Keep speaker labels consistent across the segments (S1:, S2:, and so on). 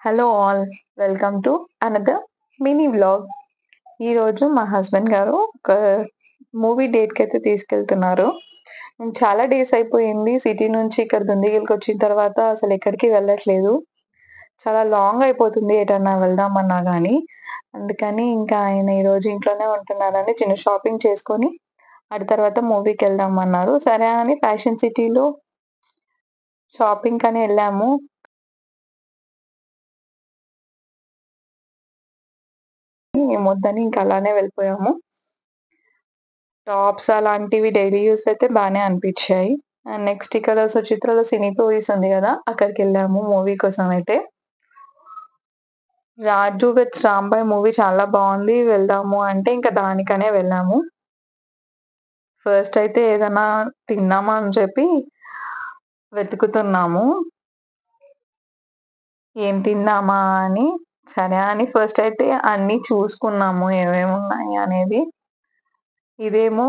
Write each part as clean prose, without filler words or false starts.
S1: Hello all, welcome to another mini vlog. ఈరోజు మా husband గారు ఒక మూవీ డేట్కి అయితే తీసుకెళ్తున్నారు. చాలా డేస్ అయిపోయింది సిటీ నుంచి ఇక్కడ దుండిగల్కి వచ్చిన తర్వాత అసలు ఎక్కడికి వెళ్ళట్లేదు. చాలా లాంగ్ అయిపోతుంది ఎటన్నా వెళ్దామన్నా కానీ. అందుకని ఇంకా ఆయన ఈరోజు ఇంట్లోనే ఉంటున్నారని చిన్న షాపింగ్ చేసుకొని అటు తర్వాత మూవీకి వెళ్దాం అన్నారు. సరే అని ఫ్యాషన్ సిటీలో షాపింగ్ అని వెళ్ళాము. ఏమొద్దని ఇంకా అలానే వెళ్ళిపోయాము. టాప్స్ అలాంటివి డైలీ యూస్ అయితే బానే అనిపించాయి. అండ్ నెక్స్ట్ ఇక్కడ సుచిత్రలో సినీ మూవీస్ ఉంది కదా, అక్కడికి వెళ్ళాము మూవీ కోసం అయితే. రాజు విత్ రాంబాయ్ మూవీ చాలా బాగుంది, వెళ్దాము అంటే ఇంకా దానికనే వెళ్ళాము. ఫస్ట్ అయితే ఏదైనా తిందామా అని చెప్పి వెతుకుతున్నాము, ఏం తిందామా అని. సరే అని ఫస్ట్ అయితే అన్ని చూసుకున్నాము ఏమేమి ఉన్నాయి అనేది. ఇదేమో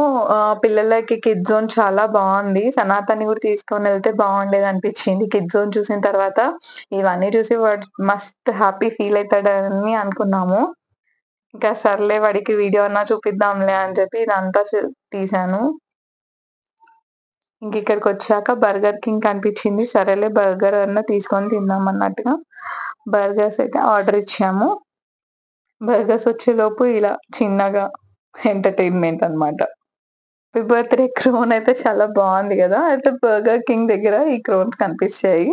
S1: పిల్లలకి కిడ్ జోన్ చాలా బాగుంది. సనాతన్ని కూడా తీసుకొని వెళ్తే బాగుండేది అనిపించింది. కిడ్ జోన్ చూసిన తర్వాత ఇవన్నీ చూసి వాడు మస్త్ హ్యాపీ ఫీల్ అవుతాడని అనుకున్నాము. ఇంకా సర్లే వాడికి వీడియో అన్నా చూపిద్దాంలే అని చెప్పి ఇదంతా తీసాను. ఇంక ఇక్కడికి వచ్చాక బర్గర్ కింగ్ కనిపించింది. సరేలే బర్గర్ అన్నా తీసుకొని తిందాం అన్నట్టుగా బర్గర్స్ అయితే ఆర్డర్ ఇచ్చాము. బర్గర్స్ వచ్చేలోపు ఇలా చిన్నగా ఎంటర్టైన్మెంట్ అన్నమాట. హ్యాపీ బర్త్‌డే క్రోన్ అయితే చాలా బాగుంది కదా! అయితే బర్గర్ కింగ్ దగ్గర ఈ క్రోన్స్ కనిపించాయి.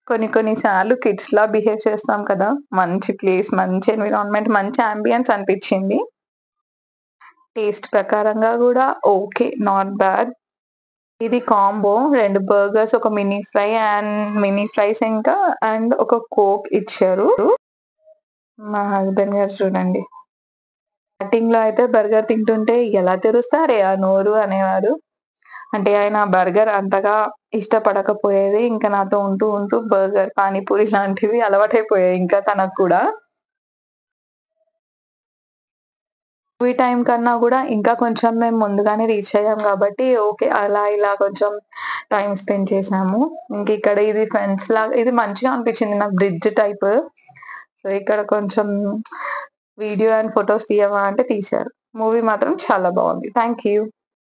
S1: కొన్ని సార్లు కిడ్స్‌లా బిహేవ్ చేస్తాం కదా! మంచి ప్లేస్, మంచి ఎన్విరాన్మెంట్, మంచి యాంబియన్స్ అనిపించింది. టేస్ట్ ప్రకారంగా కూడా ఓకే, నాట్ బ్యాడ్. ఇది కాంబో 2 బర్గర్స్, ఒక మినీ ఫ్రైస్ ఇంకా అండ్ ఒక కోక్ ఇచ్చారు. మా హస్బెండ్ గారు చూడండి, స్టార్టింగ్‌లో అయితే బర్గర్ తింటుంటే ఎలా తెరుస్తారే ఆ నోరు అనేవారు. అంటే ఆయన బర్గర్ అంతగా ఇష్టపడకపోయేది. ఇంకా నాతో ఉంటూ బర్గర్, పానీపూరి లాంటివి అలవాటైపోయాయి ఇంకా తనకు కూడా. మూవీ టైం కన్నా కూడా ఇంకా కొంచెం మేము ముందుగానే రీచ్ అయ్యాం కాబట్టి ఓకే, అలా ఇలా కొంచెం టైం స్పెండ్ చేసాము. ఇంక ఇక్కడ ఇది ఫ్రెండ్స్ లాగా ఇది మంచిగా అనిపించింది నాకు, బ్రిడ్జ్ టైప్. సో ఇక్కడ కొంచెం వీడియో అండ్ ఫొటోస్ తీయవా అంటే తీశారు. మూవీ మాత్రం చాలా బాగుంది. Thank you.